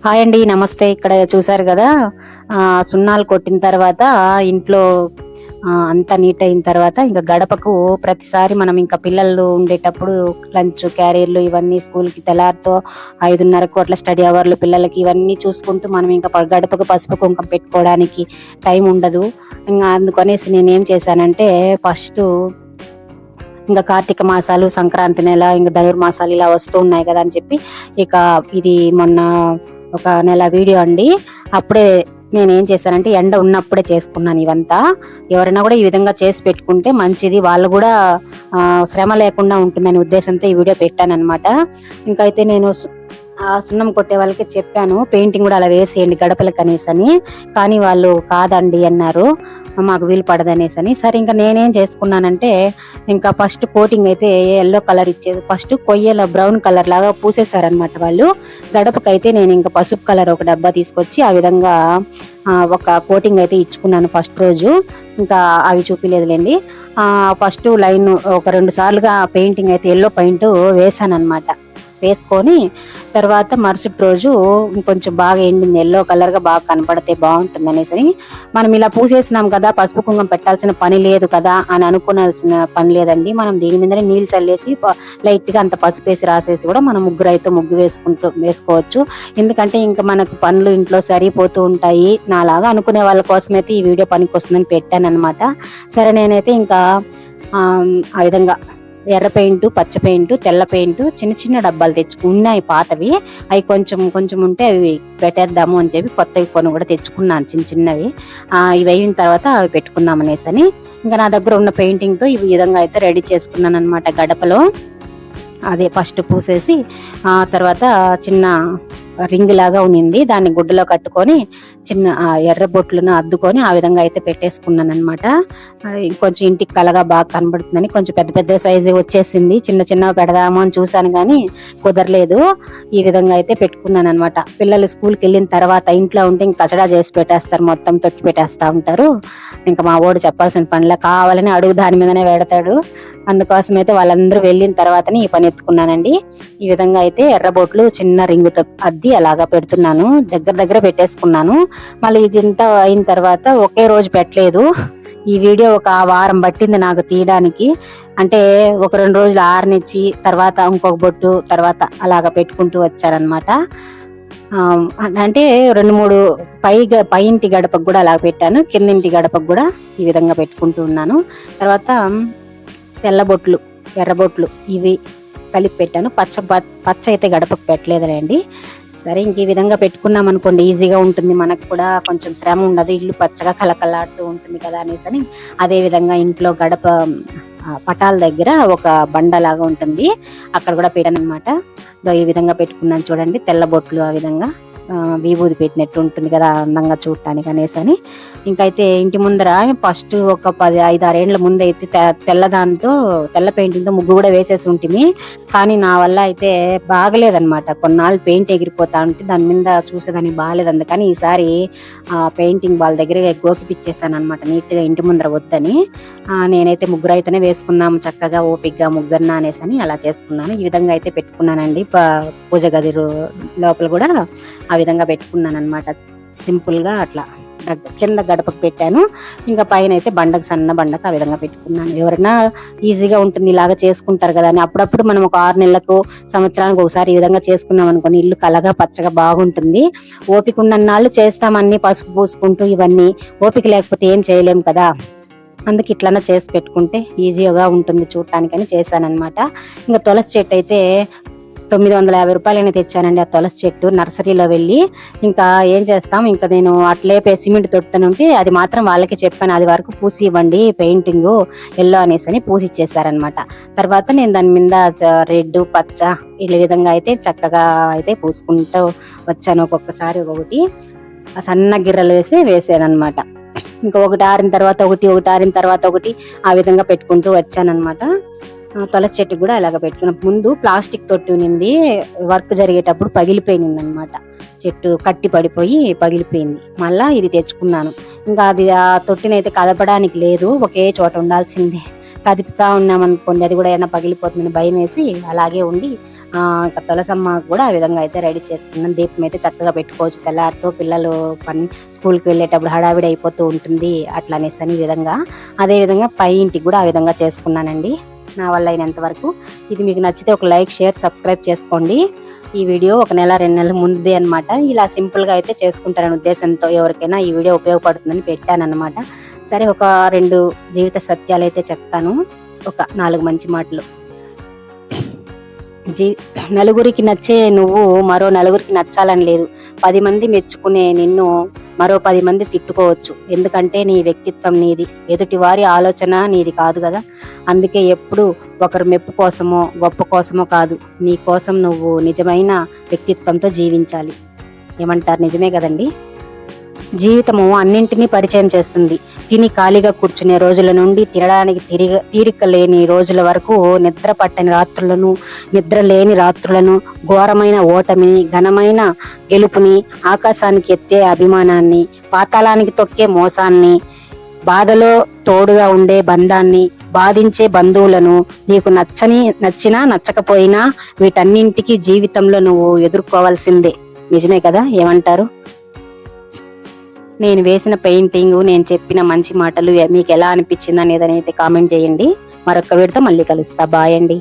Hi అండి, నమస్తే. ఇక్కడ చూసారు కదా, సున్నాలు కొట్టిన తర్వాత ఇంట్లో అంతా నీట్ అయిన తర్వాత ఇంకా గడపకు ప్రతిసారి మనం ఇంకా పిల్లలు ఉండేటప్పుడు లంచ్ క్యారియర్లు ఇవన్నీ స్కూల్కి తెల్లారితో 5:30కు అట్లా స్టడీ అవర్లు పిల్లలకి ఇవన్నీ చూసుకుంటూ మనం ఇంకా గడపకు పసుపు కుంకుమ పెట్టుకోవడానికి టైం ఉండదు. ఇంకా అందుకనేసి నేను ఏం చేశానంటే, ఫస్ట్ ఇంకా కార్తీక మాసాలు, సంక్రాంతి నెల, ఇంకా ధనుర్మాసాలు ఇలా వస్తూ ఉన్నాయి కదా అని చెప్పి ఇక ఇది మొన్న ఒక నెల వీడియో అండి. అప్పుడే నేను ఏం చేశానంటే, ఎండ ఉన్నప్పుడే చేసుకున్నాను ఇవంతా. ఎవరైనా కూడా ఈ విధంగా చేసి పెట్టుకుంటే మంచిది, వాళ్ళు కూడా శ్రమ లేకుండా ఉంటుందనే ఉద్దేశంతో ఈ వీడియో పెట్టాను అనమాట. ఇంకైతే నేను సున్నం కొట్టే వాళ్ళకి చెప్పాను, పెయింటింగ్ కూడా అలా వేసేయండి గడపలకు అనేసని. కానీ వాళ్ళు కాదండి అన్నారు, మాకు వీలు పడదనేసని. సరే ఇంకా నేనేం చేసుకున్నానంటే, ఇంకా ఫస్ట్ కోటింగ్ అయితే ఎల్లో కలర్ ఇచ్చేది, ఫస్ట్ కొయ్యలో బ్రౌన్ కలర్ లాగా పూసేశారనమాట వాళ్ళు. గడపకైతే నేను ఇంకా పసుపు కలర్ ఒక డబ్బా తీసుకొచ్చి ఆ విధంగా ఒక కోటింగ్ అయితే ఇచ్చుకున్నాను ఫస్ట్ రోజు. ఇంకా అవి చూపిలేదులేండి. ఫస్ట్ లైన్ ఒక 2 సార్లుగా పెయింటింగ్ అయితే ఎల్లో పెయింట్ వేసాను అనమాట. వేసుకొని తర్వాత మరుసటి రోజు కొంచెం బాగా ఎండింది, ఎల్లో కలర్ గా బాగా కనపడితే బాగుంటుంది అనేసి మనం ఇలా పూసేసినాం కదా, పసుపు కుంకుమ పెట్టాల్సిన పని లేదు కదా అని అనుకోవాల్సిన పని లేదండి. మనం దీని మీదనే నీళ్లు చల్లేసి లైట్ గా అంత పసుపు వేసి రాసేసి కూడా మనం ముగ్గురు అయితే ముగ్గు వేసుకోవచ్చు. ఎందుకంటే ఇంకా మనకు పనులు ఇంట్లో సరిపోతూ ఉంటాయి. నాలాగా అనుకునే వాళ్ళ కోసం అయితే ఈ వీడియో పనికి వస్తుందని పెట్టాను అనమాట. సరే నేనైతే ఇంకా ఆ విధంగా ఎర్ర పెయింట్, పచ్చ పెయింట్, తెల్ల పెయింట్ చిన్న చిన్న డబ్బాలు తెచ్చుకున్నాయి పాతవి. అవి కొంచెం ఉంటే అవి పెట్టేద్దాము అని చెప్పి కొత్తవి కొన్ని కూడా తెచ్చుకున్నాను చిన్న చిన్నవి. ఇవి అయిన తర్వాత అవి పెట్టుకుందాం అనేసి ఇంకా నా దగ్గర ఉన్న పెయింటింగ్ తో ఈ విధంగా అయితే రెడీ చేసుకున్నాను అనమాట. గడపలో అదే ఫస్ట్ పూసేసి తర్వాత చిన్న రింగ్ లాగా ఉన్నింది, దాన్ని గుడ్డలో కట్టుకొని చిన్న ఎర్ర బొట్లను అద్దుకొని ఆ విధంగా అయితే పెట్టేసుకున్నాను అనమాట. కొంచెం ఇంటికి కలగా బాగా కనబడుతుందని కొంచెం పెద్ద పెద్ద సైజు వచ్చేసింది. చిన్న పెడదాము అని చూసాను కానీ కుదరలేదు. ఈ విధంగా అయితే పెట్టుకున్నాను అనమాట. పిల్లలు స్కూల్కి వెళ్ళిన తర్వాత ఇంట్లో ఉంటే ఇంకా కచడా చేసి పెట్టేస్తారు, మొత్తం తొక్కి పెట్టేస్తా ఉంటారు. ఇంకా మా వాడు చెప్పాల్సిన పనిలా కావాలని అడుగు దాని మీదనే పెడతాడు. అందుకోసం అయితే వాళ్ళందరూ వెళ్ళిన తర్వాతనే ఈ పని ఎత్తుకున్నానండి. ఈ విధంగా అయితే ఎర్రబొట్లు చిన్న రింగుతో అద్ది అలాగా పెడుతున్నాను, దగ్గర పెట్టేసుకున్నాను. మళ్ళీ ఇదంతా అయిన తర్వాత ఒకే రోజు పెట్టలేదు. ఈ వీడియో ఒక వారం పట్టింది నాకు తీయడానికి. అంటే ఒక 2 రోజులు ఆరనిచ్చి తర్వాత ఇంకొక బొట్టు తర్వాత అలాగా పెట్టుకుంటూ వచ్చారనమాట. అంటే 2-3 పై ఇంటి గడపకు కూడా అలా పెట్టాను, కిందింటి గడపకు కూడా ఈ విధంగా పెట్టుకుంటూ ఉన్నాను. తర్వాత తెల్ల బొట్లు, ఎర్ర బొట్లు ఇవి కలిపి పెట్టాను. పచ్చ అయితే గడపకు పెట్టలేదులేండి. సరే ఇంక ఈ విధంగా పెట్టుకున్నాం అనుకోండి, ఈజీగా ఉంటుంది, మనకు కూడా కొంచెం శ్రమ ఉండదు, ఇల్లు పచ్చగా కలకలాడుతూ ఉంటుంది కదా అనేసి అదే విధంగా ఇంట్లో గడప పటాల దగ్గర ఒక బండ లాగా ఉంటుంది, అక్కడ కూడా పెట్టాను అనమాట. ఈ విధంగా పెట్టుకున్నాను చూడండి, తెల్ల బొట్లు ఆ విధంగా విభూది పెట్టినట్టు ఉంటుంది కదా అందంగా చూడటానికి అనేసి. ఇంకైతే ఇంటి ముందర ఫస్ట్ ఒక 5-6 ఏళ్ల ముందు అయితే తెల్ల పెయింటింగ్ తో ముగ్గు కూడా వేసేసి ఉంటుంది. కానీ నా వల్ల అయితే బాగలేదనమాట. కొన్నాళ్ళు పెయింట్ ఎగిరిపోతా ఉంటే దాని మీద చూసేదానికి బాగాలేదు. అందుకని ఈసారి పెయింటింగ్ వాళ్ళ దగ్గర గోకిపిచ్చేసాను అనమాట, నీట్ గా ఇంటి ముందర వద్దని. నేనైతే ముగ్గురు అయితేనే వేసుకున్నాము చక్కగా ఓపిగ్గా ముగ్గురున్నా అనేసి అలా చేసుకున్నాను. ఈ విధంగా అయితే పెట్టుకున్నానండి. పూజ గది లోపల కూడా ఆ విధంగా పెట్టుకున్నాను అనమాట. సింపుల్ గా అట్లా కింద గడపకు పెట్టాను, ఇంకా పైన అయితే సన్న బండకు ఆ విధంగా పెట్టుకున్నాను. ఎవరైనా ఈజీగా ఉంటుంది ఇలాగా చేసుకుంటారు కదా అని అప్పుడప్పుడు మనం ఒక 6 నెలలకు సంవత్సరానికి ఒకసారి ఈ విధంగా చేసుకున్నాం అనుకోని ఇల్లు కలగా పచ్చగా బాగుంటుంది. ఓపిక ఉన్నన్నాళ్ళు చేస్తాం అన్ని పసుపు పూసుకుంటూ, ఇవన్నీ ఓపిక లేకపోతే ఏం చేయలేం కదా. అందుకు ఇట్లన్నా చేసి పెట్టుకుంటే ఈజీగా ఉంటుంది చూడటానికని చేశానమాట. ఇంకా తులసి చెట్టు అయితే 950 రూపాయలని తెచ్చానండి. ఆ తులసి చెట్టు నర్సరీలో వెళ్ళి. ఇంకా ఏం చేస్తాం, ఇంకా నేను అట్లే సిమెంట్ తొడుతానుంటే అది మాత్రం వాళ్ళకి చెప్పాను, అది వరకు పూసి ఇవ్వండి పెయింటింగ్ ఎల్లో అనేసి పూసి ఇచ్చేసారనమాట. తర్వాత నేను దాని మీద రెడ్, పచ్చ ఈ విధంగా అయితే చక్కగా అయితే పూసుకుంటూ వచ్చాను. ఒక్కొక్కసారి ఒక్కొక్కటి సన్న గిర్రలు వేసాను అనమాట. ఇంకా ఒకటి ఆరిన తర్వాత ఒకటి ఆరిన తర్వాత ఒకటి ఆ విధంగా పెట్టుకుంటూ వచ్చానమాట. తులసి చెట్టు కూడా ఇలాగ పెట్టుకున్నాం. ముందు ప్లాస్టిక్ తొట్టి ఉన్నింది, వర్క్ జరిగేటప్పుడు పగిలిపోయింది అనమాట. చెట్టు కట్టి పడిపోయి పగిలిపోయింది. మళ్ళా ఇది తెచ్చుకున్నాను. ఇంకా అది ఆ తొట్టినైతే కదపడానికి లేదు, ఒకే చోట ఉండాల్సిందే. కదుపుతా ఉన్నాం అనుకోండి, అది కూడా ఏమైనా పగిలిపోతుందని భయం వేసి అలాగే ఉండి ఇంకా తులసమ్మ కూడా ఆ విధంగా అయితే రెడీ చేసుకున్నాను. దీపం అయితే చక్కగా పెట్టుకోవచ్చు తెల్లారితో, పిల్లలు స్కూల్కి వెళ్ళేటప్పుడు హడావిడి అయిపోతూ ఉంటుంది అట్లా అనేసి అని విధంగా. అదే విధంగా పై ఇంటికి కూడా ఆ విధంగా చేసుకున్నానండి నా వల్ల అయినంత వరకు. ఇది మీకు నచ్చితే ఒక లైక్, షేర్, సబ్స్క్రైబ్ చేసుకోండి. ఈ వీడియో 1 నెల 2 నెలల ముందే అనమాట. ఇలా సింపుల్ గా అయితే చేసుకుంటారనే ఉద్దేశంతో ఎవరికైనా ఈ వీడియో ఉపయోగపడుతుందని పెట్టాను అనమాట. సరే, ఒక 2 జీవిత సత్యాలు అయితే చెప్తాను, ఒక 4 మంచి మాటలు. నలుగురికి నచ్చే నువ్వు మరో నలుగురికి నచ్చాలని లేదు. 10 మంది మెచ్చుకునే నిన్ను మరో 10 మంది తిట్టుకోవచ్చు. ఎందుకంటే నీ వ్యక్తిత్వం నీది, ఎదుటి వారి ఆలోచన నీది కాదు కదా. అందుకే ఎప్పుడు ఒకరు మెప్పు కోసమో గొప్ప కోసమో కాదు, నీ కోసం నువ్వు నిజమైన వ్యక్తిత్వంతో జీవించాలి. ఏమంటారు? నిజమే కదండి. జీవితము అన్నింటినీ పరిచయం చేస్తుంది. తిని ఖాళీగా కూర్చునే రోజుల నుండి తినడానికి తీరిక లేని రోజుల వరకు, నిద్ర పట్టని రాత్రులను, నిద్ర లేని రాత్రులను, ఘోరమైన ఓటమిని, ఘనమైన గెలుపుని, ఆకాశానికి ఎత్తే అభిమానాన్ని, పాతాళానికి తొక్కే మోసాన్ని, బాధలో తోడుగా ఉండే బంధాన్ని, బాధించే బంధువులను, నీకు నచ్చినా నచ్చకపోయినా వీటన్నింటికి జీవితంలో నువ్వు ఎదుర్కోవాల్సిందే. నిజమే కదా? ఏమంటారు? నేను వేసిన పెయింటింగ్, నేను చెప్పిన మంచి మాటలు మీకు ఎలా అనిపించింది అనేది కామెంట్ చేయండి. మరొక వీడితో మళ్ళీ కలుస్తా. బాయ్ అండి.